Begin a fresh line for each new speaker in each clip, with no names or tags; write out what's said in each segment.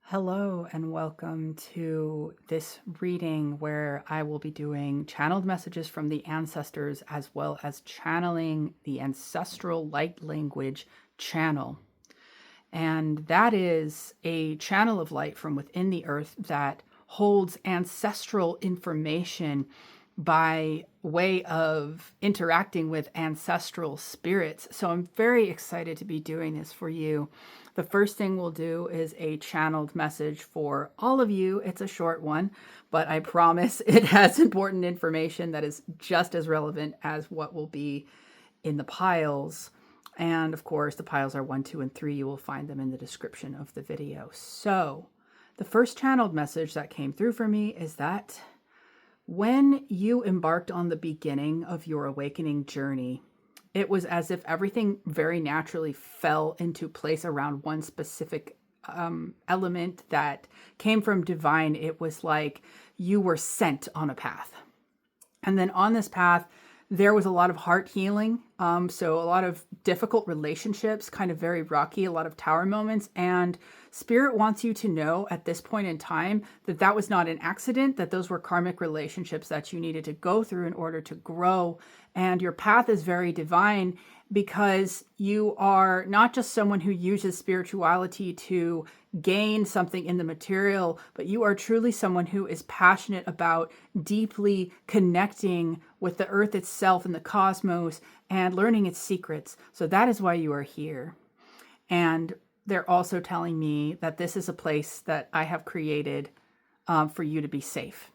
Hello and welcome to this reading where I will be doing channeled messages from the ancestors as well as channeling the ancestral light language channel. And that is a channel of light from within the earth that holds ancestral information by way of interacting with ancestral spirits. So I'm very excited to be doing this for you. The first thing we'll do is a channeled message for all of you. It's a short one, but I promise it has important information that is just as relevant as what will be in the piles. And of course, the piles are 1, 2, and 3. You will find them in the description of the video. So the first channeled message that came through for me is that when you embarked on the beginning of your awakening journey, it was as if everything very naturally fell into place around one specific element that came from divine. It was like you were sent on a path. And then on this path, there was a lot of heart healing. So a lot of difficult relationships, kind of very rocky, a lot of tower moments. And Spirit wants you to know at this point in time that that was not an accident, that those were karmic relationships that you needed to go through in order to grow. And your path is very divine because you are not just someone who uses spirituality to gain something in the material, but you are truly someone who is passionate about deeply connecting with the earth itself and the cosmos and learning its secrets. So that is why you are here. And they're also telling me that this is a place that I have created for you to be safe.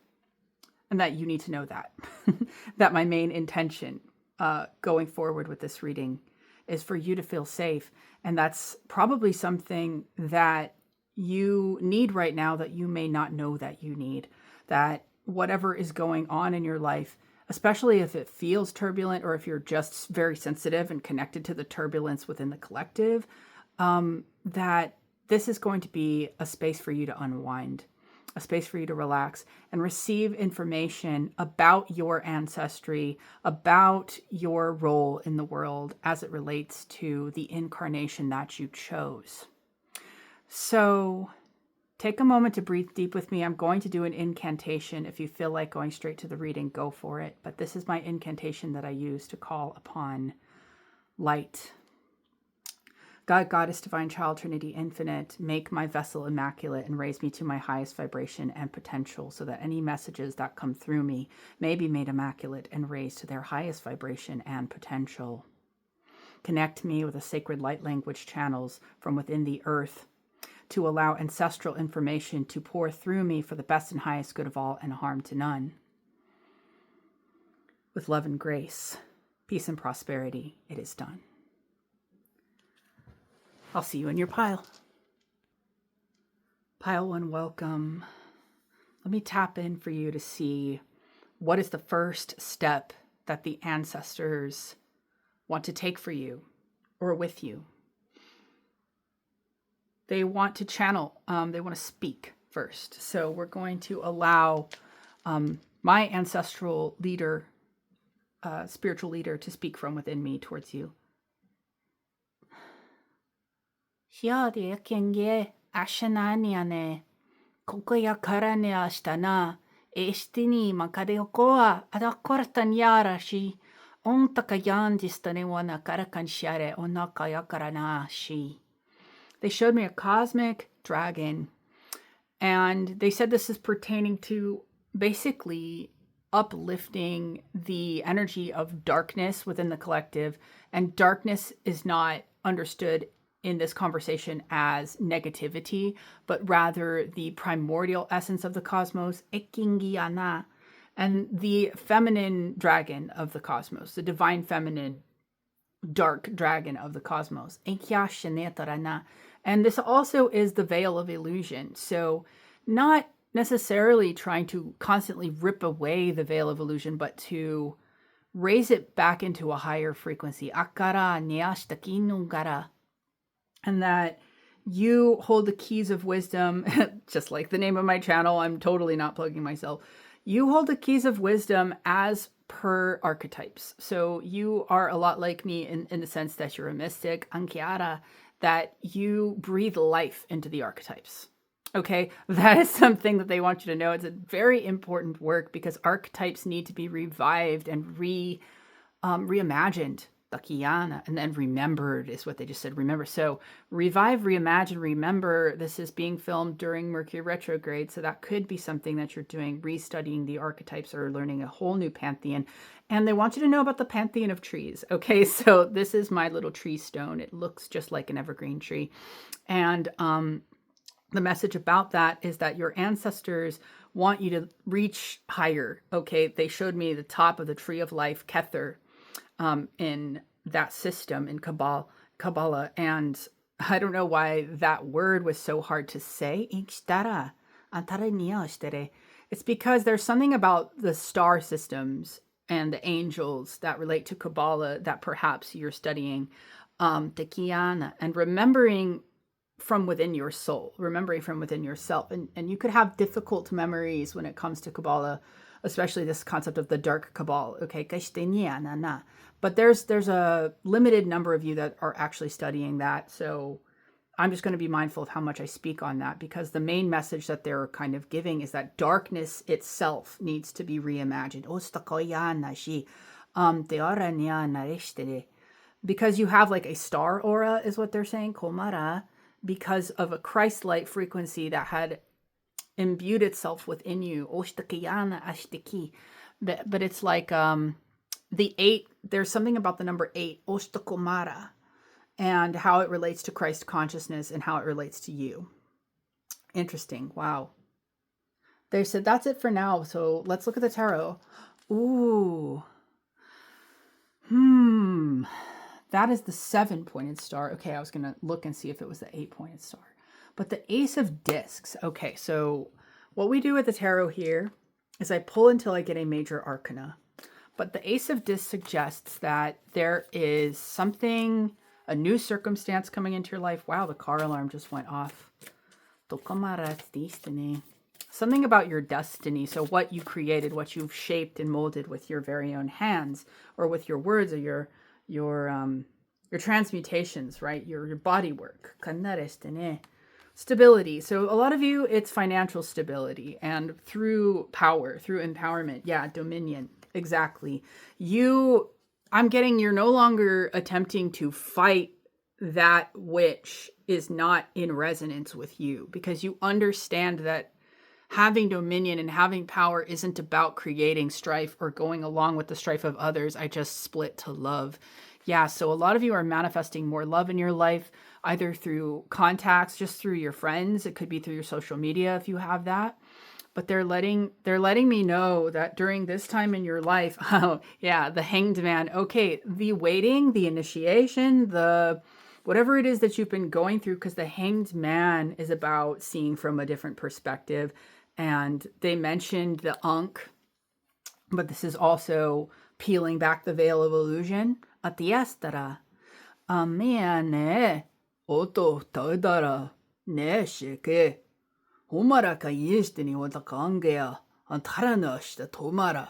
And that you need to know that. That my main intention going forward with this reading is for you to feel safe. And that's probably something that you need right now that you may not know that you need. That whatever is going on in your life, especially if it feels turbulent or if you're just very sensitive and connected to the turbulence within the collective, that this is going to be a space for you to unwind, a space for you to relax and receive information about your ancestry, about your role in the world as it relates to the incarnation that you chose. So take a moment to breathe deep with me. I'm going to do an incantation. If you feel like going straight to the reading, go for it. But this is my incantation that I use to call upon light. God, Goddess, Divine Child, Trinity, Infinite, make my vessel immaculate and raise me to my highest vibration and potential so that any messages that come through me may be made immaculate and raised to their highest vibration and potential. Connect me with the sacred light language channels from within the earth to allow ancestral information to pour through me for the best and highest good of all and harm to none. With love and grace, peace and prosperity, it is done. I'll see you in your pile. Pile 1, welcome. Let me tap in for you to see what is the first step that the ancestors want to take for you or with you. They want to channel, they want to speak first. So we're going to allow my ancestral leader, spiritual leader, to speak from within me towards you.
Hiari kenge ashananiane kokoya karane ashtana estini makadeokoa adakortan yarashi ontakayandistane wana karakanshare onakayakarana shi.
They showed me a cosmic dragon, and they said this is pertaining to basically uplifting the energy of darkness within the collective. And darkness is not understood in this conversation as negativity, but rather the primordial essence of the cosmos, Ekingiana, and the feminine dragon of the cosmos, the divine feminine dark dragon of the cosmos, Enkiashanetarana. And this also is the veil of illusion. So not necessarily trying to constantly rip away the veil of illusion, but to raise it back into a higher frequency. Akara neashtakinungara. And that you hold the keys of wisdom, just like the name of my channel. I'm totally not plugging myself. You hold the keys of wisdom as per archetypes. So you are a lot like me in the sense that you're a mystic, Ankiara, that you breathe life into the archetypes. Okay, that is something that they want you to know. It's a very important work because archetypes need to be revived and reimagined. Takiana, and then remembered is what they just said. Remember, so revive, reimagine, remember. This is being filmed during Mercury retrograde, so that could be something that you're doing, restudying the archetypes or learning a whole new pantheon. And they want you to know about the pantheon of trees. Okay, so this is my little tree stone. It looks just like an evergreen tree, and the message about that is that your ancestors want you to reach higher. Okay, they showed me the top of the tree of life, Kether, in that system in Kabbalah, and I don't know why that word was so hard to say. It's because there's something about the star systems and the angels that relate to Kabbalah that perhaps you're studying, Tekiana, and remembering from within your soul, remembering from within yourself. And you could have difficult memories when it comes to Kabbalah, especially this concept of the dark Kabbalah. Okay, but there's a limited number of you that are actually studying that. So I'm just going to be mindful of how much I speak on that, because the main message that they're kind of giving is that darkness itself needs to be reimagined. Because you have like a star aura is what they're saying, Komara, because of a Christ light frequency that had imbued itself within you. But it's like the 8, there's something about the number 8, Oshtakomara, and how it relates to Christ consciousness and how it relates to you. Interesting. Wow. They said that's it for now. So let's look at the tarot. Ooh. That is the 7-pointed star. Okay, I was going to look and see if it was the 8-pointed star. But the Ace of Discs. Okay, so what we do with the tarot here is I pull until I get a major arcana. But the Ace of Discs suggests that there is something, a new circumstance coming into your life. Wow, the car alarm just went off. Something about your destiny. So what you created, what you've shaped and molded with your very own hands, or with your words, or your transmutations, right? Your body work. Stability. So a lot of you, it's financial stability, and through power, through empowerment. Yeah, dominion. Exactly. I'm getting you're no longer attempting to fight that which is not in resonance with you, because you understand that having dominion and having power isn't about creating strife or going along with the strife of others. I just split to love. Yeah, so a lot of you are manifesting more love in your life, either through contacts, just through your friends. It could be through your social media if you have that. But they're letting me know that during this time in your life, oh yeah, the Hanged Man. Okay, the waiting, the initiation, the whatever it is that you've been going through, because the Hanged Man is about seeing from a different perspective. And they mentioned the Ankh, but this is also peeling back the veil of illusion. Atiastara. Amiane. Oto taudara. Ne sheke. Humara kayistini watakangea. Antaranashta tomara.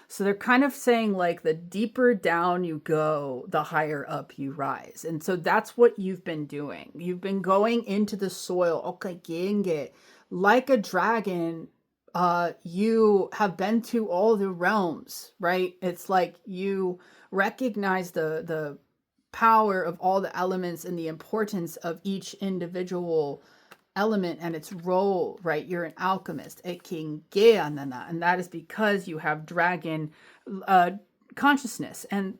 So they're kind of saying, like, the deeper down you go, the higher up you rise. And so that's what you've been doing. You've been going into the soil. Okay, genge. Like a dragon, you have been to all the realms, right? It's like you recognize the power of all the elements and the importance of each individual element and its role, right? You're an alchemist, a king, and that is because you have dragon consciousness. And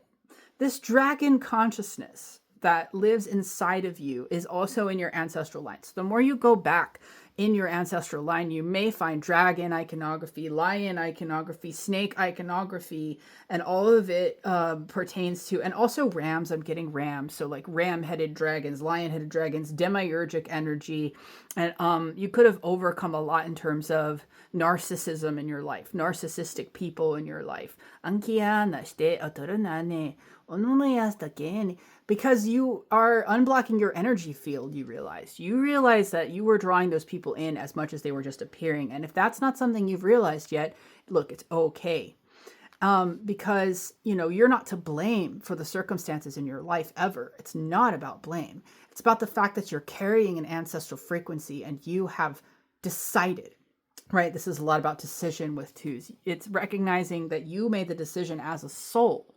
this dragon consciousness that lives inside of you is also in your ancestral line. So the more you go back in your ancestral line, you may find dragon iconography, lion iconography, snake iconography, and all of it pertains to, and also rams. I'm getting rams. So like ram-headed dragons, lion-headed dragons, demiurgic energy. And you could have overcome a lot in terms of narcissism in your life, narcissistic people in your life. Because you are unblocking your energy field, you realize that you were drawing those people in as much as they were just appearing. And if that's not something you've realized yet, look, it's okay. Because, you're not to blame for the circumstances in your life ever. It's not about blame. It's about the fact that you're carrying an ancestral frequency and you have decided, right? This is a lot about decision with twos. It's recognizing that you made the decision as a soul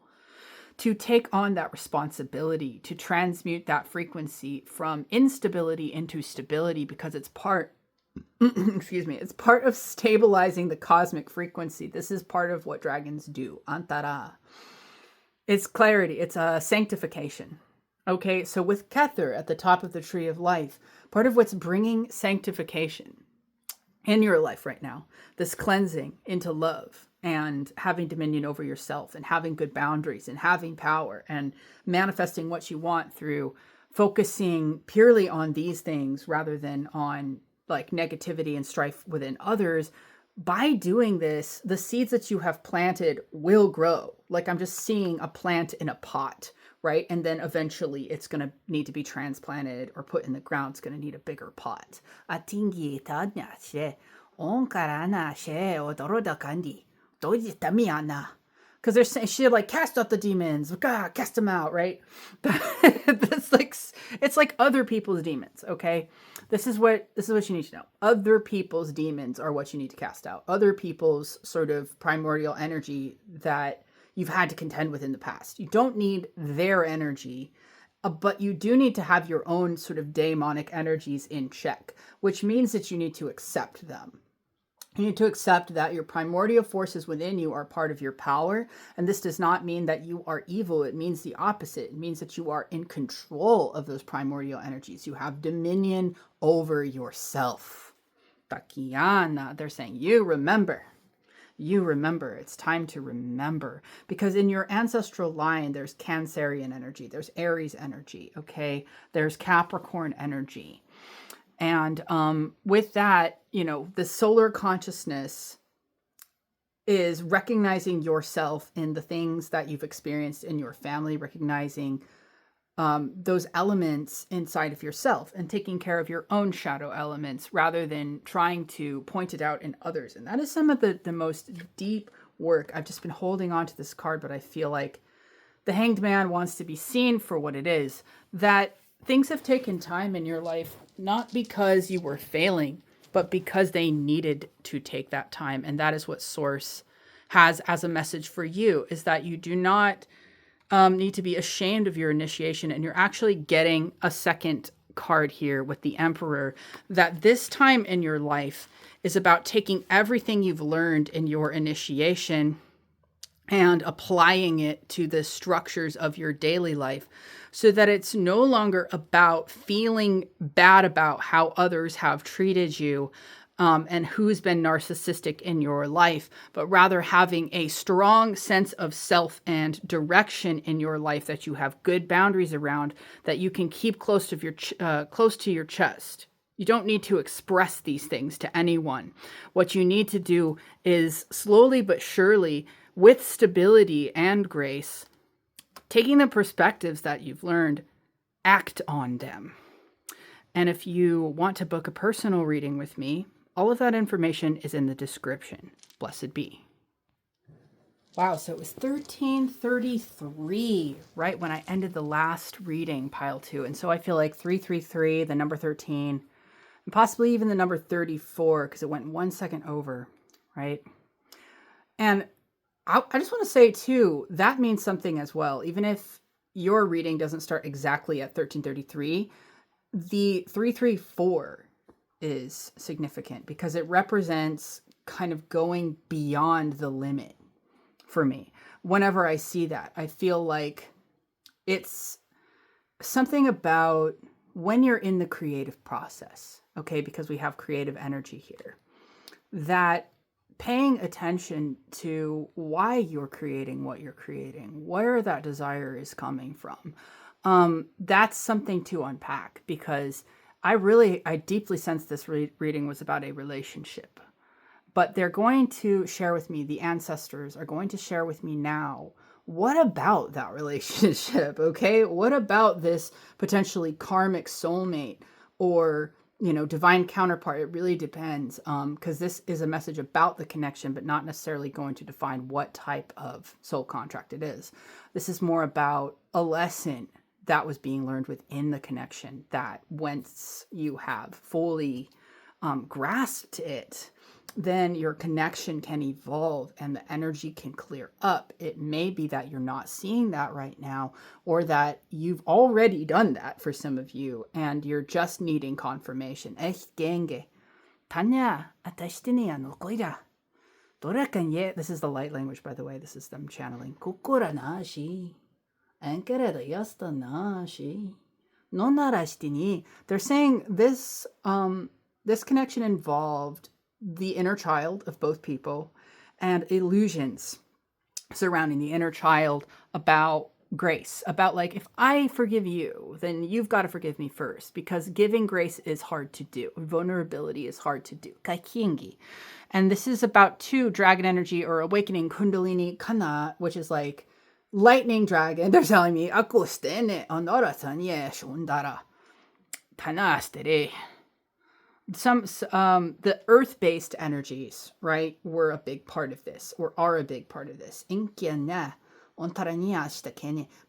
to take on that responsibility, to transmute that frequency from instability into stability, because it's part, excuse me, it's part of stabilizing the cosmic frequency. This is part of what dragons do. Antara. It's clarity. It's a sanctification. Okay, so with Kether at the top of the tree of life, part of what's bringing sanctification in your life right now, this cleansing into love and having dominion over yourself and having good boundaries and having power and manifesting what you want through focusing purely on these things rather than on like negativity and strife within others. By doing this, the seeds that you have planted will grow. Like I'm just seeing a plant in a pot, right? And then eventually it's going to need to be transplanted or put in the ground. It's going to need a bigger pot. Atingi tanya she onkarana she odoroda kandi doji tamiana. Because they're saying she like cast out the demons, God, cast them out, right? That's like it's like other people's demons, okay? This is what you need to know. Other people's demons are what you need to cast out. Other people's sort of primordial energy that you've had to contend with in the past. You don't need their energy, but you do need to have your own sort of daemonic energies in check, which means that you need to accept them. You need to accept that your primordial forces within you are part of your power. And this does not mean that you are evil. It means the opposite. It means that you are in control of those primordial energies. You have dominion over yourself. Takiana, they're saying, you remember. You remember. It's time to remember. Because in your ancestral line, there's Cancerian energy. There's Aries energy, okay? There's Capricorn energy. And with that, you know, the solar consciousness is recognizing yourself in the things that you've experienced in your family, recognizing those elements inside of yourself and taking care of your own shadow elements rather than trying to point it out in others. And that is some of the most deep work. I've just been holding on to this card, but I feel like the Hanged Man wants to be seen for what it is, that things have taken time in your life, not because you were failing, but because they needed to take that time. And that is what Source has as a message for you, is that you do not need to be ashamed of your initiation. And you're actually getting a second card here with the Emperor, that this time in your life is about taking everything you've learned in your initiation and applying it to the structures of your daily life, so that it's no longer about feeling bad about how others have treated you and who's been narcissistic in your life, but rather having a strong sense of self and direction in your life that you have good boundaries around, that you can keep close to your chest. You don't need to express these things to anyone. What you need to do is slowly but surely, with stability and grace, taking the perspectives that you've learned, act on them. And if you want to book a personal reading with me, all of that information is in the description. Blessed be. Wow, so it was 1333, right when I ended the last reading, pile 2. And so I feel like 333, the number 13, and possibly even the number 34, because it went 1 second over, right? And I just want to say, too, that means something as well. Even if your reading doesn't start exactly at 1333, the 334 is significant because it represents kind of going beyond the limit for me. Whenever I see that, I feel like it's something about when you're in the creative process, okay, because we have creative energy here, that paying attention to why you're creating what you're creating, where that desire is coming from. That's something to unpack, because I deeply sense this reading was about a relationship, but they're going to share with me, the ancestors are going to share with me now, what about that relationship? Okay. What about this potentially karmic soulmate or divine counterpart? It really depends, because this is a message about the connection, but not necessarily going to define what type of soul contract it is. This is more about a lesson that was being learned within the connection, that once you have fully grasped it, then your connection can evolve and the energy can clear up. It may be that you're not seeing that right now, or that you've already done that for some of you and you're just needing confirmation. Tanya, this is the light language, by the way. This is them channeling. They're saying this this connection involved the inner child of both people and illusions surrounding the inner child about grace, about like, if I forgive you, then you've got to forgive me first, because giving grace is hard to do. Vulnerability is hard to do. Kaikingi. And this is about dragon energy or awakening kundalini kana, which is like lightning dragon. They're telling me, akustene onora sanye shundara tanastere. The earth-based energies, right, were a big part of this, or are a big part of this.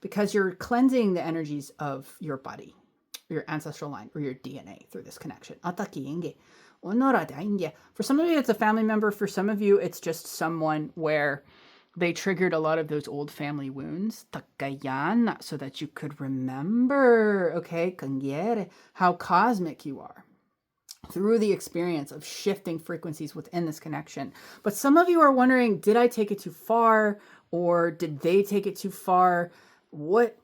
Because you're cleansing the energies of your body, your ancestral line, or your DNA through this connection. For some of you, it's a family member. For some of you, it's just someone where they triggered a lot of those old family wounds, so that you could remember, okay, how cosmic you are through the experience of shifting frequencies within this connection. But some of you are wondering, did I take it too far, or did they take it too far? What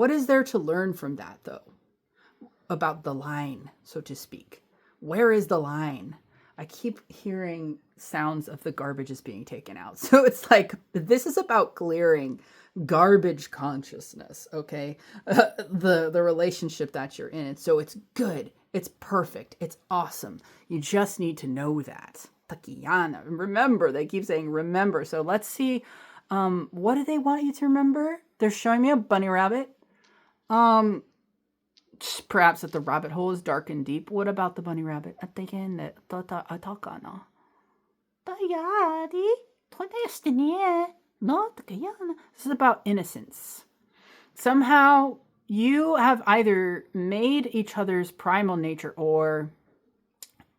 is there to learn from that, though, about the line, so to speak? Where is the line? I keep hearing sounds of the garbage is being taken out. So it's like, this is about clearing garbage consciousness, okay? The relationship that you're in. So it's good. It's perfect. It's awesome. You just need to know that. Takiyana. Remember, they keep saying remember. So let's see, what do they want you to remember? They're showing me a bunny rabbit. Perhaps that the rabbit hole is dark and deep. What about the bunny rabbit? This is about innocence. Somehow you have either made each other's primal nature or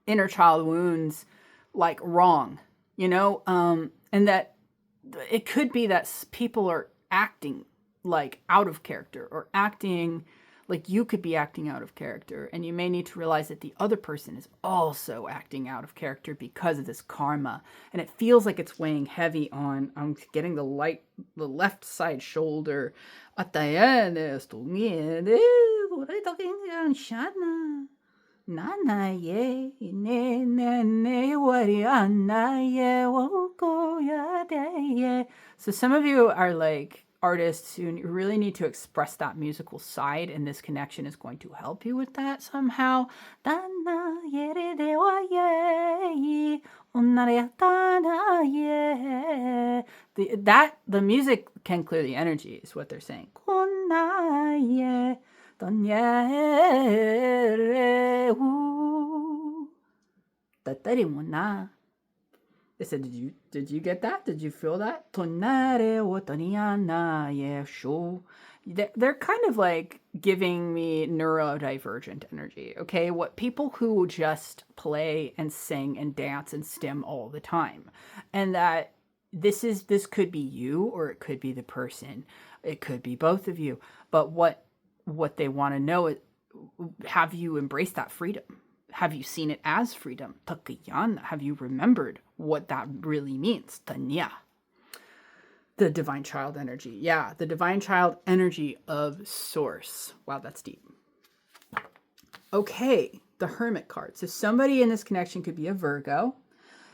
inner child wounds like wrong, and that it could be that people are acting like out of character, or acting like you could be acting out of character, and you may need to realize that the other person is also acting out of character because of this karma, and it feels like it's weighing heavy on. I'm getting the left side shoulder. So some of you are like artists who really need to express that musical side, and this connection is going to help you with that somehow. The music can clear the energy, is what they're saying. They said, did you get that? Did you feel that? They're kind of like giving me neurodivergent energy, okay? What people who just play and sing and dance and stim all the time. And that this could be you, or it could be the person. It could be both of you. But what they want to know is, have you embraced that freedom? Have you seen it as freedom? Takayana. Have you remembered what that really means? Tanya. The divine child energy. Yeah, the divine child energy of source. Wow, that's deep. Okay, the hermit card. So somebody in this connection could be a Virgo.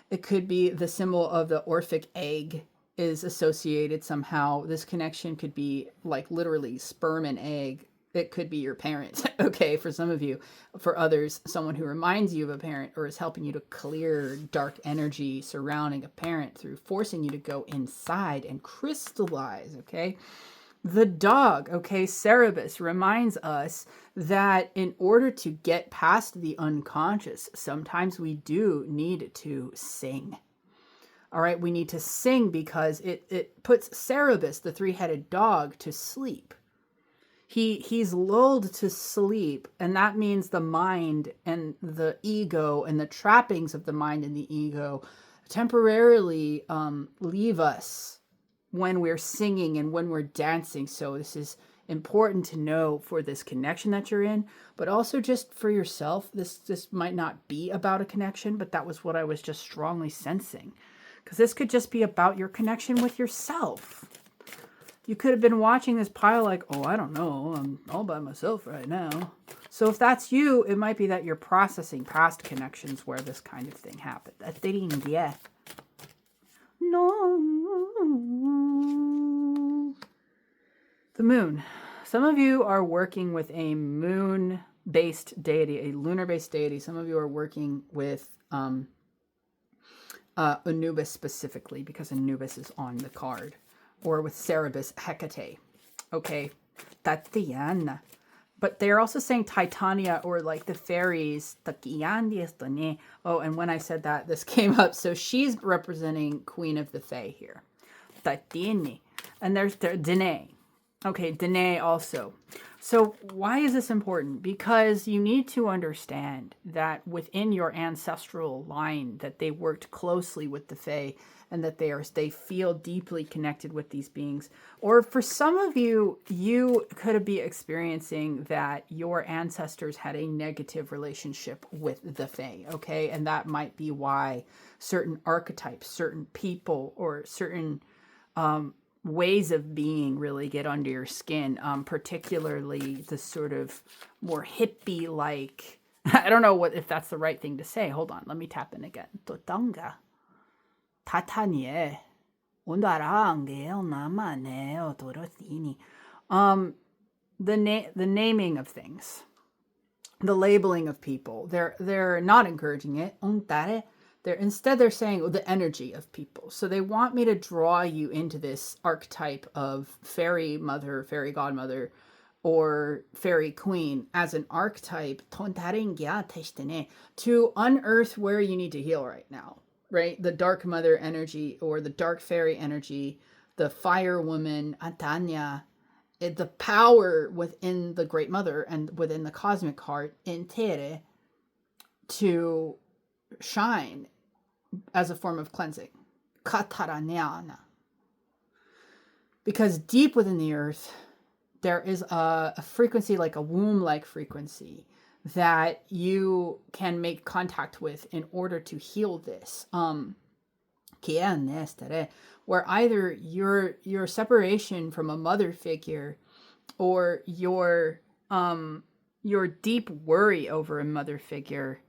It could be the symbol of the Orphic egg is associated somehow. This connection could be like literally sperm and egg. It could be your parent, okay, for some of you. For others, someone who reminds you of a parent, or is helping you to clear dark energy surrounding a parent through forcing you to go inside and crystallize, okay? The dog, okay, Cerebus, reminds us that in order to get past the unconscious, sometimes we do need to sing. All right, we need to sing because it puts Cerebus, the three-headed dog, to sleep. he's lulled to sleep, and that means the mind and the ego and the trappings of the mind and the ego temporarily leave us when we're singing and when we're dancing. So this is important to know for this connection that you're in, but also just for yourself. This might not be about a connection, but that was what I was just strongly sensing, because this could just be about your connection with yourself. You could have been watching this pile like, oh, I don't know, I'm all by myself right now. So if that's you, it might be that you're processing past connections where this kind of thing happened. No. The moon. Some of you are working with a moon-based deity, a lunar-based deity. Some of you are working with Anubis specifically, because Anubis is on the card. Or with Cerberus Hecate. Okay, Tatiana. But they're also saying Titania, or like the fairies. Oh, and when I said that, this came up. So she's representing Queen of the Fae here. Tatini. And there's Danae. Okay, Danae also. So why is this important? Because you need to understand that within your ancestral line, that they worked closely with the Fae, and that they feel deeply connected with these beings. Or for some of you, you could be experiencing that your ancestors had a negative relationship with the Fae, okay? And that might be why certain archetypes, certain people, or certain ways of being really get under your skin, particularly the sort of more hippie-like, I don't know if that's the right thing to say. Hold on, let me tap in again. Totanga. Tatanie. The naming of things, the labeling of people. They're not encouraging it. They're saying the energy of people. So they want me to draw you into this archetype of fairy mother, fairy godmother, or fairy queen as an archetype to unearth where you need to heal right now. Right? The dark mother energy, or the dark fairy energy, the fire woman, Atanya, the power within the great mother and within the cosmic heart, Intere, to shine as a form of cleansing. Kataranyana. Because deep within the earth, there is a frequency, like a womb-like frequency, that you can make contact with in order to heal this. Where either your separation from a mother figure, or your deep worry over a mother figure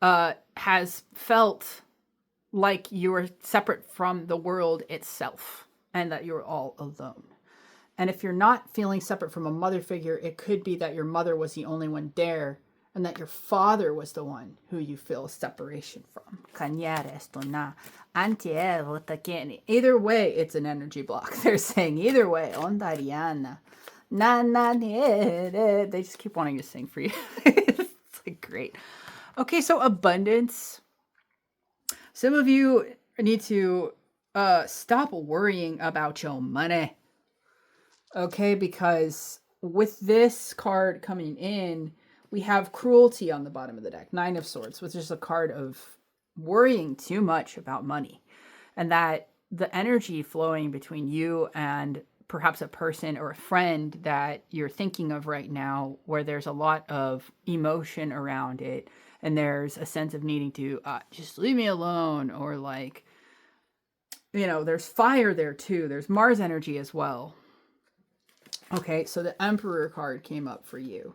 has felt like you were separate from the world itself, and that you're all alone. And if you're not feeling separate from a mother figure, it could be that your mother was the only one there, and that your father was the one who you feel separation from. Either way, it's an energy block. They're saying either way. They just keep wanting to sing for you. It's like great. Okay, so abundance. Some of you need to stop worrying about your money. Okay, because with this card coming in, we have cruelty on the bottom of the deck, 9 of Swords, which is a card of worrying too much about money. And that the energy flowing between you and perhaps a person or a friend that you're thinking of right now, where there's a lot of emotion around it, and there's a sense of needing to just leave me alone, or like, there's fire there too. There's Mars energy as well. Okay, so the Emperor card came up for you.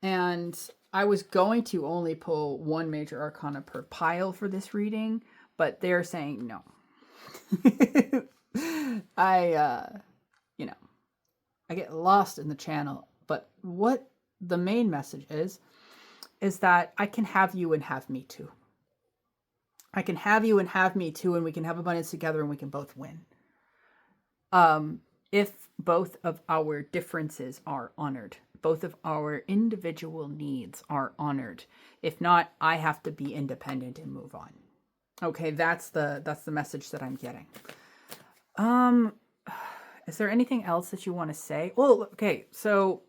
And I was going to only pull one major arcana per pile for this reading, but they're saying no. I get lost in the channel. But what the main message is that I can have you and have me too. I can have you and have me too, and we can have abundance together, and we can both win. If both of our differences are honored, both of our individual needs are honored. If not, I have to be independent and move on. Okay, that's the message that I'm getting. Is there anything else that you want to say? Well, okay, so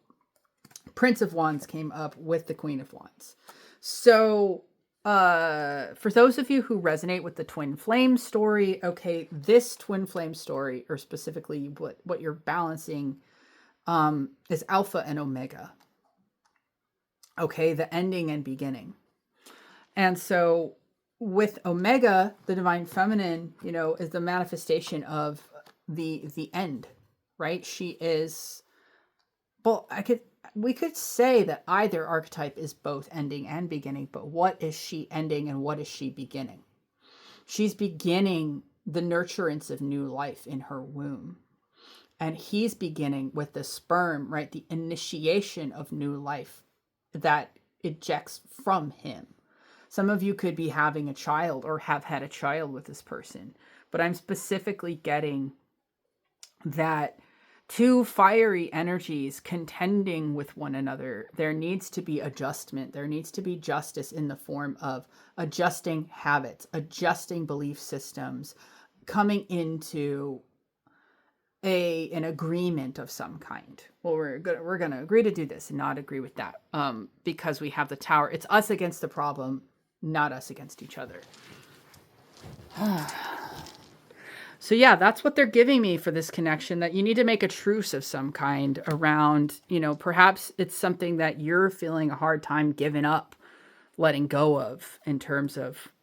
Prince of Wands came up with the Queen of Wands. So for those of you who resonate with the twin flame story, okay, this twin flame story, or specifically what you're balancing, is Alpha and Omega. Okay, the ending and beginning. And so with Omega, the divine feminine, is the manifestation of the end, right? She is, well, we could say that either archetype is both ending and beginning, but what is she ending and what is she beginning? She's beginning the nurturance of new life in her womb. And he's beginning with the sperm, right? The initiation of new life that ejects from him. Some of you could be having a child or have had a child with this person, but I'm specifically getting that two fiery energies contending with one another. There needs to be adjustment. There needs to be justice in the form of adjusting habits, adjusting belief systems, coming into an agreement of some kind. Well, we're gonna agree to do this and not agree with that, because we have the Tower. It's us against the problem, not us against each other. So yeah, that's what they're giving me for this connection, that you need to make a truce of some kind around, perhaps it's something that you're feeling a hard time giving up, letting go of, in terms of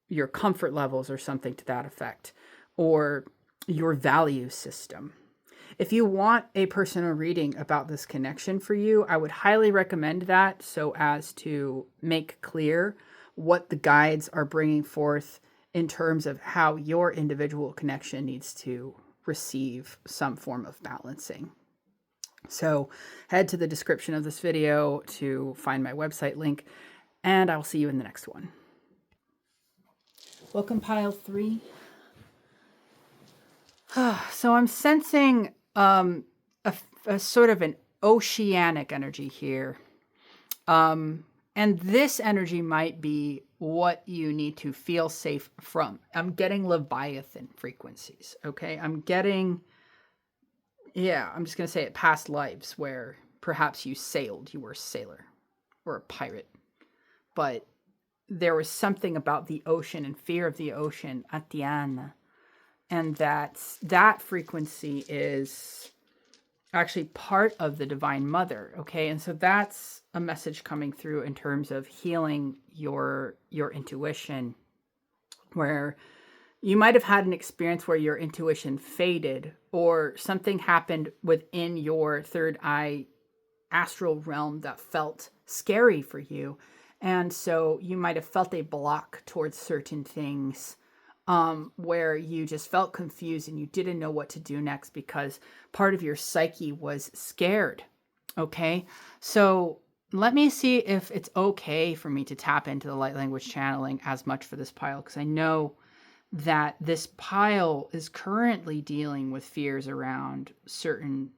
your comfort levels or something to that effect, or your value system. If you want a personal reading about this connection for you, I would highly recommend that, so as to make clear what the guides are bringing forth in terms of how your individual connection needs to receive some form of balancing. So head to the description of this video to find my website link, and I'll see you in the next one. Welcome, pile 3. So I'm sensing a sort of an oceanic energy here. And this energy might be what you need to feel safe from. I'm getting Leviathan frequencies, okay? I'm getting, I'm just going to say it, past lives where perhaps you sailed, you were a sailor or a pirate. But there was something about the ocean and fear of the ocean, Atiana. And that frequency is actually part of the Divine Mother, okay? And so that's a message coming through in terms of healing your intuition, where you might have had an experience where your intuition faded, or something happened within your third eye astral realm that felt scary for you. And so you might have felt a block towards certain things, where you just felt confused and you didn't know what to do next because part of your psyche was scared. Okay. So let me see if it's okay for me to tap into the light language channeling as much for this pile, because I know that this pile is currently dealing with fears around certain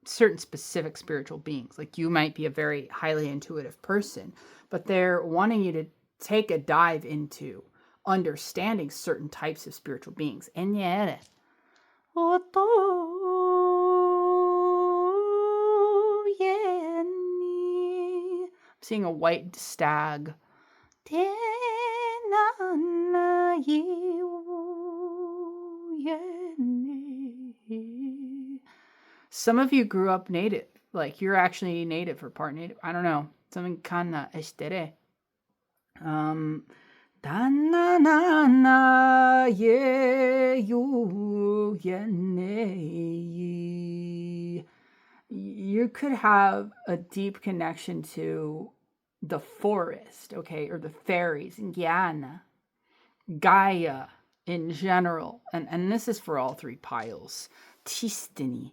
specific spiritual beings. Like, you might be a very highly intuitive person, but they're wanting you to take a dive into understanding certain types of spiritual beings. And yet, I'm seeing a white stag. Some of you grew up native, like you're actually native or part native. I don't know. Something kana estere. Danana ye you yene. You could have a deep connection to the forest, okay, or the fairies in Guyana, Gaia in general, and this is for all three piles. Tistini.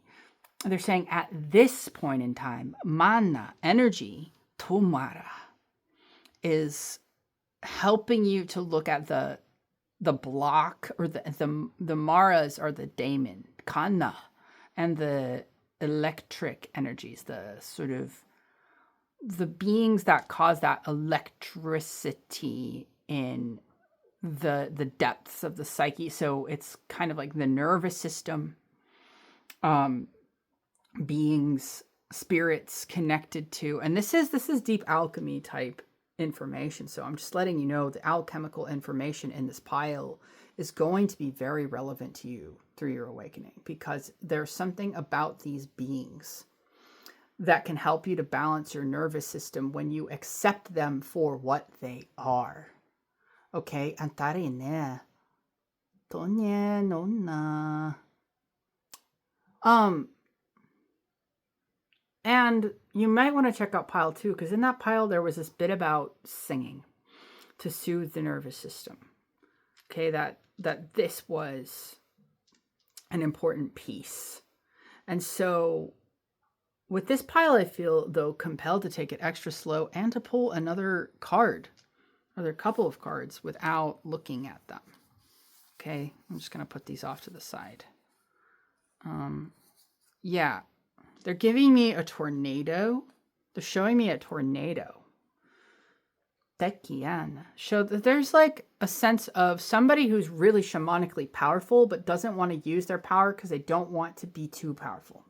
They're saying at this point in time, mana, energy, tomara, is helping you to look at the block, or the maras are the daemon, kana, and the electric energies, the sort of the beings that cause that electricity in the depths of the psyche. So it's kind of like the nervous system, beings, spirits connected to, and this is deep alchemy type information. So I'm just letting you know the alchemical information in this pile is going to be very relevant to you through your awakening, because there's something about these beings that can help you to balance your nervous system when you accept them for what they are. Okay, antare ne. Tonye nonna. And you might want to check out pile 2, because in that pile there was this bit about singing to soothe the nervous system. Okay, that this was an important piece. And so with this pile, I feel, though, compelled to take it extra slow and to pull another card, another couple of cards, without looking at them. Okay, I'm just going to put these off to the side. Yeah, they're giving me a tornado. They're showing me a tornado. Tekian. Show that there's like a sense of somebody who's really shamanically powerful, but doesn't want to use their power because they don't want to be too powerful.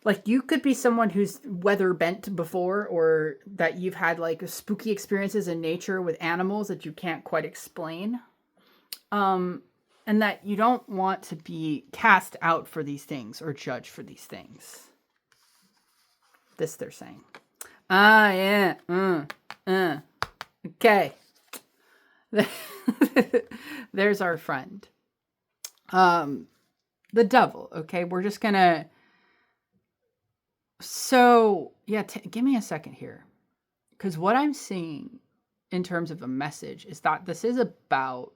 Like, you could be someone who's weather bent before, or that you've had like spooky experiences in nature with animals that you can't quite explain. And that you don't want to be cast out for these things or judged for these things. This they're saying. Yeah. Okay. There's our friend. The devil. Okay, we're just gonna. So yeah, give me a second here, because what I'm seeing in terms of a message is that this is about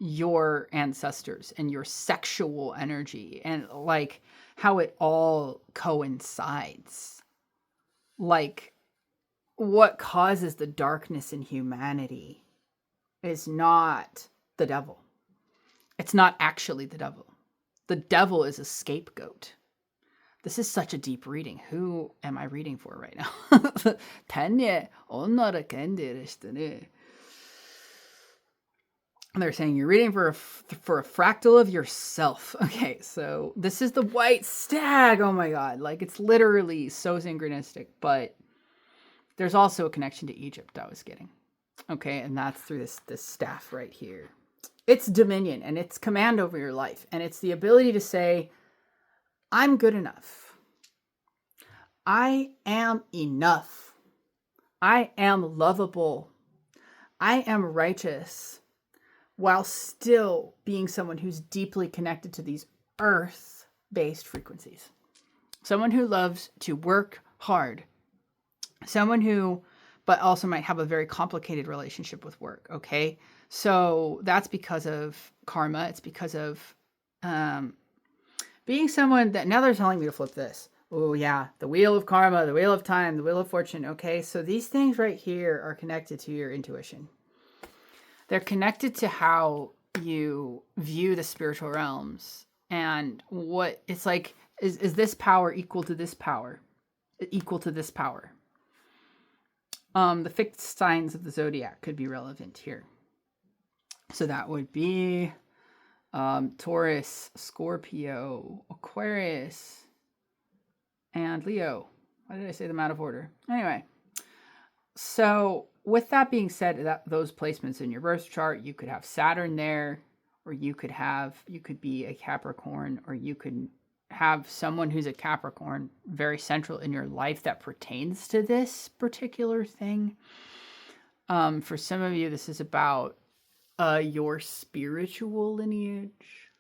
your ancestors and your sexual energy, and like how it all coincides. Like, what causes the darkness in humanity is not the devil. It's not actually the devil. The devil is a scapegoat. This is such a deep reading. Who am I reading for right now? Tanya, onnara kendirishite. They're saying you're reading for a fractal of yourself. Okay, so this is the white stag. Oh my God. Like, it's literally so synchronistic, but there's also a connection to Egypt I was getting. Okay, and that's through this staff right here. It's dominion, and it's command over your life. And it's the ability to say, I'm good enough. I am enough. I am lovable. I am righteous. While still being someone who's deeply connected to these earth-based frequencies. Someone who loves to work hard. Someone who, but also might have a very complicated relationship with work, okay? So that's because of karma. It's because of being someone that, now they're telling me to flip this. Oh yeah, the wheel of karma, the wheel of time, the wheel of fortune, okay? So these things right here are connected to your intuition. They're connected to how you view the spiritual realms, and what it's like, is this power equal to this power? Equal to this power? The fixed signs of the zodiac could be relevant here. So that would be Taurus, Scorpio, Aquarius, and Leo. Why did I say them out of order? Anyway, so with that being said, that those placements in your birth chart, you could have Saturn there, or you could be a Capricorn, or you could have someone who's a Capricorn very central in your life that pertains to this particular thing. For some of you, this is about your spiritual lineage.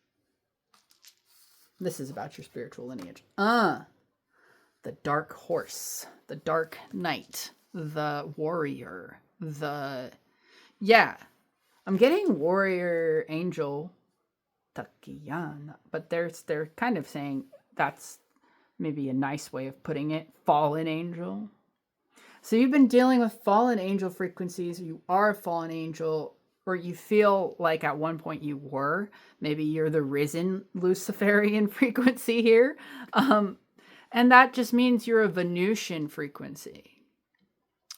This is about your spiritual lineage. The dark horse, the dark knight, the warrior, I'm getting warrior angel Takiyan, but they're kind of saying that's maybe a nice way of putting it, fallen angel. So you've been dealing with fallen angel frequencies. You are a fallen angel, or you feel like at one point you were. Maybe you're the risen Luciferian frequency here. And that just means you're a Venusian frequency.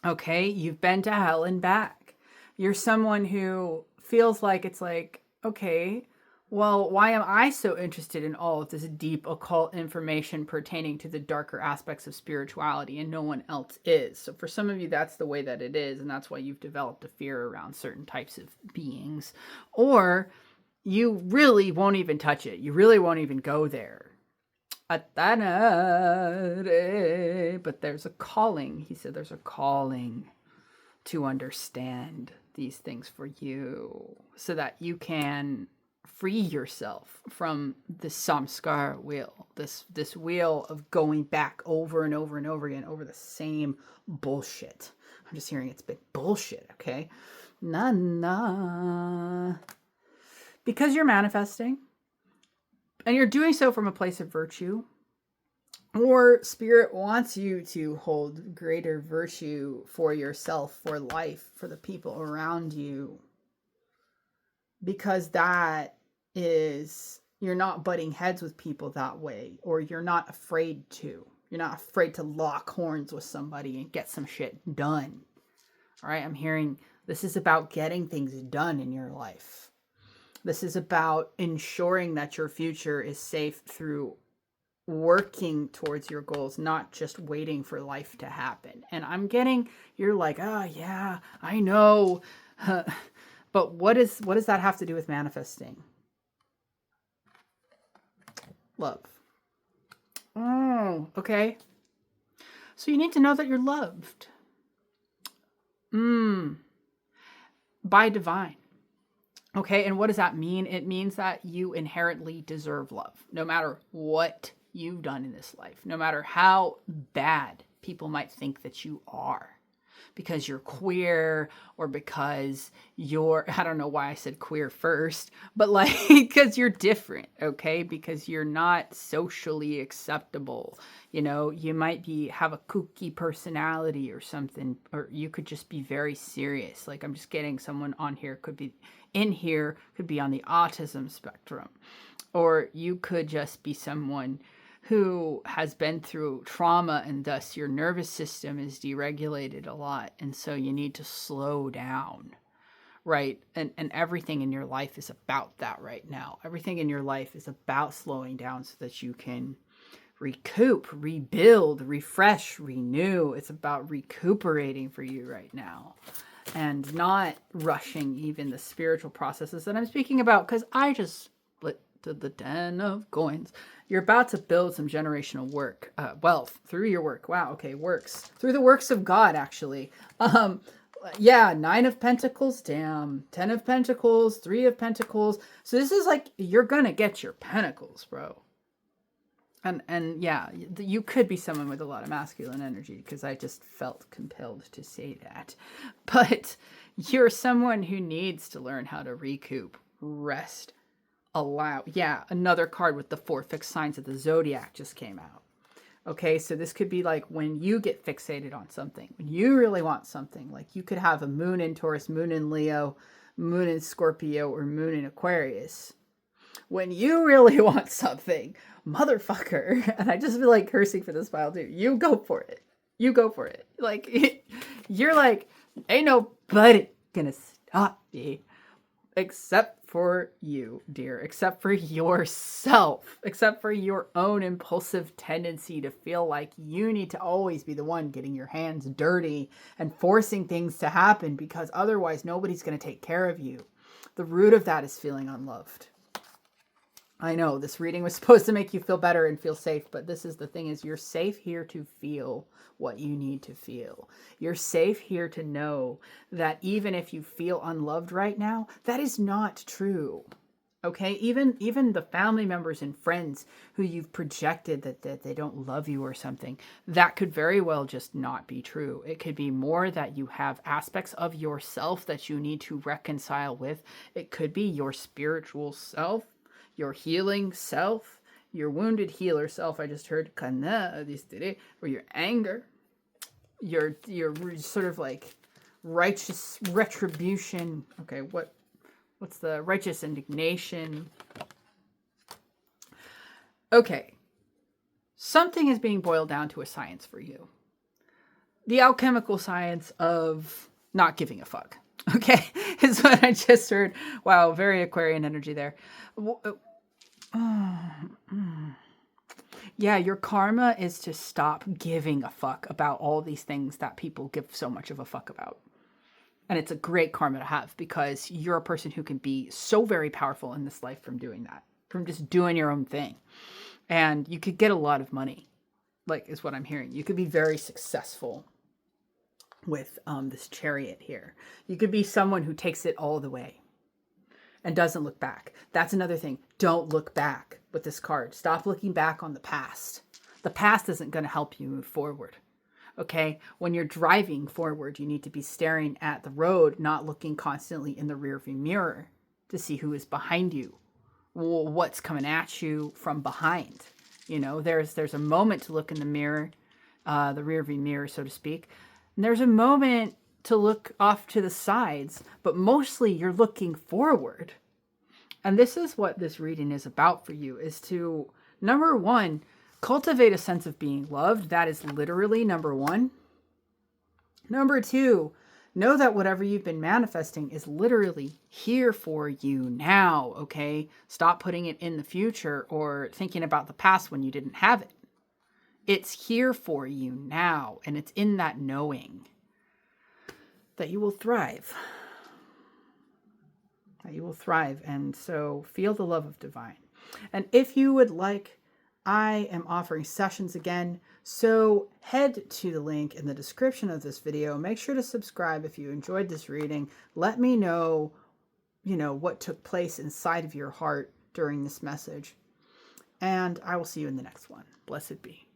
Okay, you've been to hell and back. You're someone who feels like it's like, okay, Well, why am I so interested in all of this deep occult information pertaining to the darker aspects of spirituality and no one else is? So for some of you, that's the way that it is. And that's why you've developed a fear around certain types of beings. Or you really won't even touch it. You really won't even go there. But there's a calling. He said there's a calling to understand these things for you so that you can free yourself from the samskara wheel, this wheel of going back over and over and over again over the same bullshit. I'm just hearing it's big bullshit, okay? Because you're manifesting and you're doing so from a place of virtue, or spirit wants you to hold greater virtue for yourself, for life, for the people around you. Because that is, you're not butting heads with people that way, or you're not afraid to. You're not afraid to lock horns with somebody and get some shit done. All right, I'm hearing this is about getting things done in your life. This is about ensuring that your future is safe through working towards your goals, not just waiting for life to happen. And I'm getting, you're like, oh yeah, I know. But what does that have to do with manifesting? Love. Oh, okay. So you need to know that you're loved. By divine. Okay, and what does that mean? It means that you inherently deserve love, no matter what you've done in this life, no matter how bad people might think that you are. Because you're queer, or because you're, I don't know why I said queer first, but like, because you're different, okay? Because you're not socially acceptable. You know, you might have a kooky personality or something, or you could just be very serious. Like, I'm just getting someone on here, could be on the autism spectrum. Or you could just be someone who has been through trauma, and thus your nervous system is deregulated a lot. And so you need to slow down, right? And everything in your life is about that right now. Everything in your life is about slowing down so that you can recoup, rebuild, refresh, renew. It's about recuperating for you right now, and not rushing even the spiritual processes that I'm speaking about, because I just lit to the 10 of coins. You're about to build some generational wealth through your work. Wow, okay, works. Through the works of God, actually. Yeah, 9 of Pentacles, damn. 10 of Pentacles, 3 of Pentacles. So this is like, you're gonna get your pentacles, bro. And yeah, you could be someone with a lot of masculine energy, because I just felt compelled to say that. But you're someone who needs to learn how to recoup, rest, allow. Yeah, another card with the 4 fixed signs of the zodiac just came out. Okay, so this could be like when you get fixated on something, when you really want something. Like you could have a moon in Taurus, moon in Leo, moon in Scorpio, or moon in Aquarius. When you really want something, motherfucker, and I just feel like cursing for this file too, you go for it. You go for it. Like, you're like, ain't nobody gonna stop me. Except for you, dear. Except for yourself. Except for your own impulsive tendency to feel like you need to always be the one getting your hands dirty and forcing things to happen, because otherwise nobody's going to take care of you. The root of that is feeling unloved. I know this reading was supposed to make you feel better and feel safe, but this is the thing, is you're safe here to feel what you need to feel. You're safe here to know that even if you feel unloved right now, that is not true. Okay? Even the family members and friends who you've projected that they don't love you or something, that could very well just not be true. It could be more that you have aspects of yourself that you need to reconcile with. It could be your spiritual self, your healing self, your wounded healer self. I just heard or your anger, your sort of like righteous retribution. Okay, what's the righteous indignation? Okay, something is being boiled down to a science for you. The alchemical science of not giving a fuck. Okay, is what I just heard. Wow, very Aquarian energy there. Yeah, your karma is to stop giving a fuck about all these things that people give so much of a fuck about. And it's a great karma to have because you're a person who can be so very powerful in this life from doing that, from just doing your own thing. And you could get a lot of money, like is what I'm hearing. You could be very successful with this Chariot here. You could be someone who takes it all the way and doesn't look back. That's another thing. Don't look back with this card. Stop looking back on the past. The past isn't going to help you move forward. Okay? When you're driving forward, you need to be staring at the road, not looking constantly in the rearview mirror to see who is behind you, what's coming at you from behind. You know, there's a moment to look in the mirror, the rearview mirror, so to speak. And there's a moment to look off to the sides, but mostly you're looking forward. And this is what this reading is about for you, is to, number one, cultivate a sense of being loved. That is literally number one. Number two, know that whatever you've been manifesting is literally here for you now, okay? Stop putting it in the future or thinking about the past when you didn't have it. It's here for you now, and it's in that knowing that you will thrive. That you will thrive, and so feel the love of divine. And if you would like, I am offering sessions again, so head to the link in the description of this video. Make sure to subscribe if you enjoyed this reading. Let me know, what took place inside of your heart during this message. And I will see you in the next one. Blessed be.